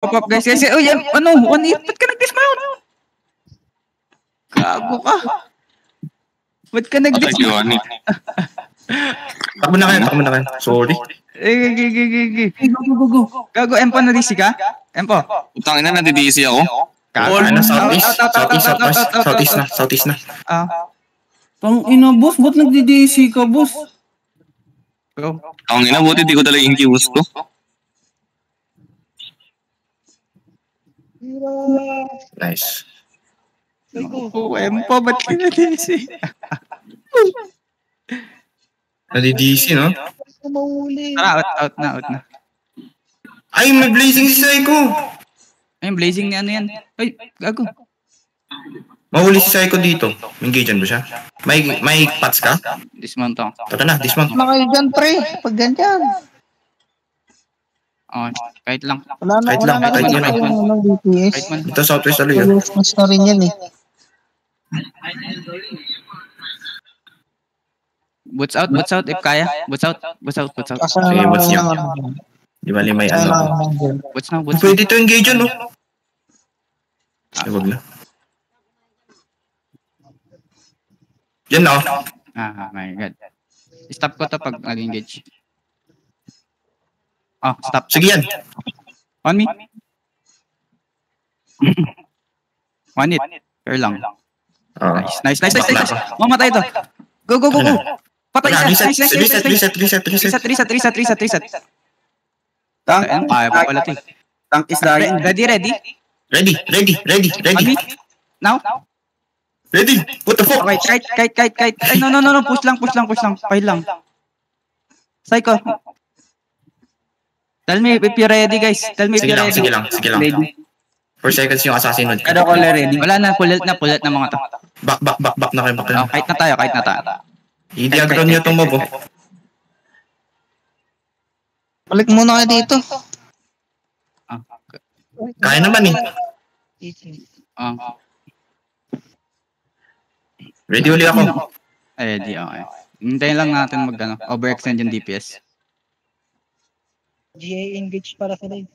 Pop guys. Uy, ano? 1-8. Ba't ka nag-dismount? Gago ka. Ba't ka nag-dismount? Takbo na kayo. Sorry. Go. Gago, Empo, na-DC ka? Empo. Utang ina, nadi-DC ako. Ano, Southeast na. Tang ina, boss. Ba't nagdi-DC ka, boss? Go. Ang ina, buti di ko talaga yung kiwas ko. Nice. Empo, ba't ka na-DC? Nadi-DC, no? Tara, out na. Ay, may blazing si Psycho! Ayun, blazing ni ano yan. Ay, gago. Mahuli si Psycho dito. Engage ba siya? May pots ka? Dismount ako. Tara na, dismount. Mga dyan, pre. Pag ganyan. Kahit lang. Kahit lang. Ng DPS. Kahit man. Ito Southwest talo yan. Mas na rin yan eh. Boots out if kaya. Boots out. Asa Sige, na what's lang niya? Di ba may ano? Boots na. Pwede ito engage no? Ay, wag na. Yan na. My God. Stop ko to pag nag-engage. Stop. Sige yan. On me. 1 hit. Fair lang. Nice. Mamatay to. Go. Patay na. Reset. Kaya pa pala ito. Tank is dying. Ready? Ready. On me? Now? Ready. What the fuck? Okay, kite. Ay, no. Push lang. Pahil lang. Psycho. Tell me if you're ready, guys. Sige lang. Ready. 4 seconds yung assassin node. Ano ko ready? Wala na, pull out na mga to. Back na kayo. Kite na tayo. I-diagram niyo itong mob. Balik muna kayo dito. Kaya naman eh. Ready uli ako. Ready, okay. Hintayin lang natin overextend yung DPS. GA engage para sa live.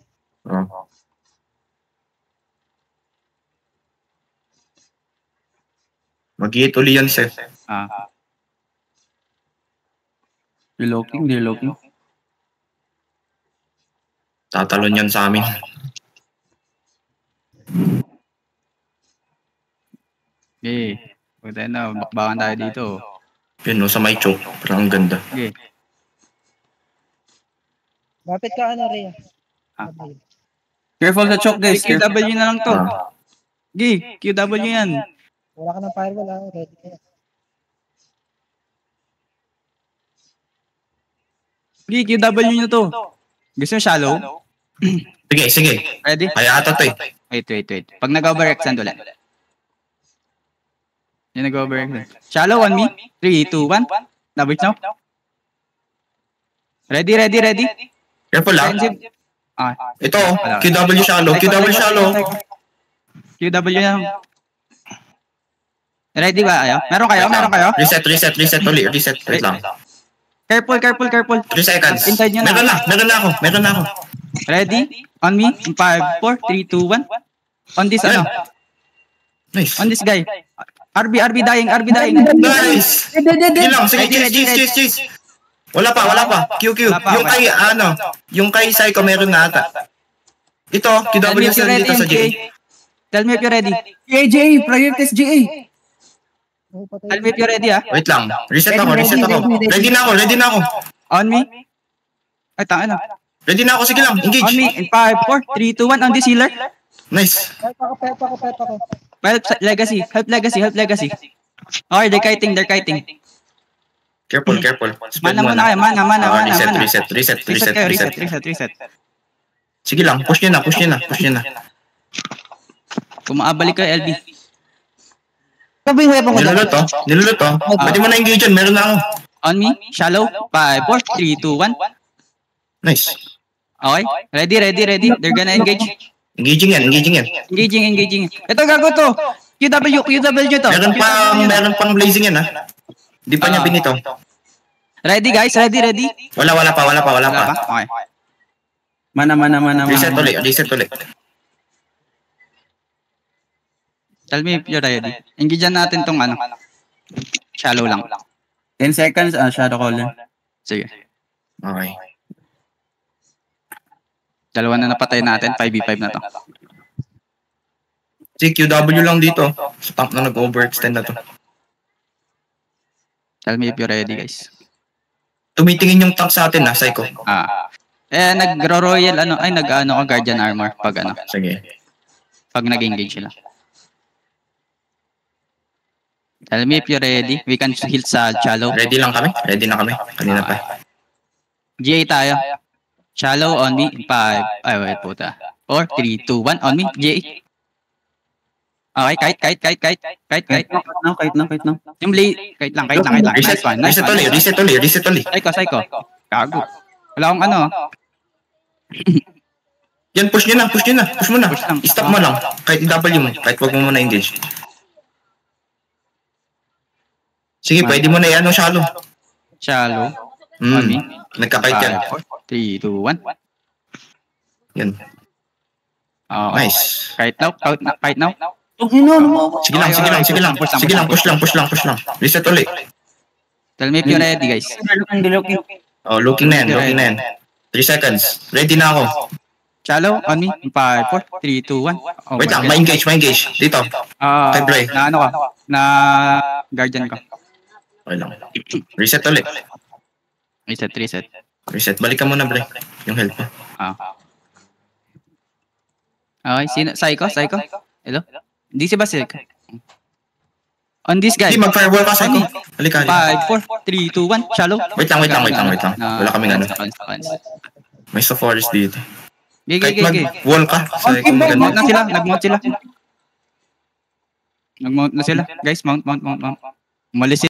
Mag-hit uli yan, Seth. Reloking. Tatalon yan sa amin. Okay. Pwede na, bakbakan tayo dito. Yun no, sa may choke. Parang ang ganda. Okay. Lapit ka na, Rhea. Careful sa choke, guys. QW na lang to. Okay, QW yan. Wala ka ng firewall, ha? Ready ka. Okay, QW nyo to. Gusto nyo shallow? Sige. Ready? Kaya ata to eh. Wait. Pag nag-overextend ulit. Yung nag-overextend. Shallow on me. 3, 2, 1. Double now. Ready. Careful lang. Ito, QW shallow. QW na. Ready ba kayo? Meron kayo? Reset uli. Reset. Wait lang. Careful. 3 seconds. Inside nyo na. Meron na ako. Ready? On me. In 5, 4, 3, 2, 1. On this, Nice. On this guy. RB dying. Nice. Sige, cheese. Wala pa. QQ. Yung kay Psycho meron na ata. Ito, QW sa dito sa J. Tell me if you're ready. GA, priorities GA. Tell me if you're ready, Wait lang. Reset ako. Ready na ako. On me. Ay, tanga na. Ready na ako. Sige lang. Engage. On me. In 5, 4, 3, 2, 1. On this healer. Nice. Pet ako. Help legacy. Okay, they're kiting. Careful. Mana muna kayo. Mana. Reset. Sige lang. Push nyo na. Kung maabalik kayo, LB. Sabi yung weapon ko dyan. Nilulot to. Pwede mo na engage yun. Meron na ako. On me. Shallow. 5, 4, 3, 2, 1. Nice. Okay. Ready. They're gonna engage. Engaging yan. Engaging. Ito gago to. QW to. Meron pang blazing yan Di pa niya binito. Ready guys, ready. Wala pa. Okay. Mana. Reset ulit. Tell me if you're ready. Engage natin tong ano. Shallow lang. 10 seconds, shadow caller. Sige. Okay. Dalawa na napatay natin. 5v5 na to. Si QW lang dito. Sa tank na nag-overextend na to. Tell me if you're ready, guys. Tumitingin yung tank sa atin, Psycho. Nag-royal, nag-ano ka, Guardian Armor, pag ano. Sige. Pag nag-engage sila. Tell me if you're ready. We can heal sa shallow. Ready lang kami? Ready na kami. Kanina pa. GA tayo. Shallow on me. 5. Ay, wait, puta. 4, 3, 2, 1. On me. GA. Okay, kite. Kahit na. Yung blade. Kite lang. Nice one. Reset ulit. Psycho. Gago. Wala akong ano. Yan, push nyo na. Push mo na. Push lang. Stop mo lang. Kahit i-W mo. Kahit wag mo muna engage. Sige, pwede mo na yan, shallow. Shallow. On me. Nagka-kite yan. 3, 2, 1. Yan. Okay. Nice. Kite now. Sige lang. Push lang. Reset ulit. Tell me if you're ready, guys. Oh, looking na yan. 3 seconds. Ready na ako. Shallow, on me. 5, 4, 3, 2, 1. Oh, Wait lang, ma-engage. Dito. Kay Bray. Na ano ka? Na guardian ka. Okay lang. Reset ulit. Reset. Balik ka muna, Bray. Yung health mo. Okay, sino? Psycho? Hello? Hindi si Basil. On this guy. Hindi, mag-firewall ka, Psycho. Halika. 5, 4, 3, 2, 1. Shallow. Wait lang. Wala kaming ano. May sa forest dito. Kahit mag-wall ka. Nag-mount sila. Guys, mount. Umalis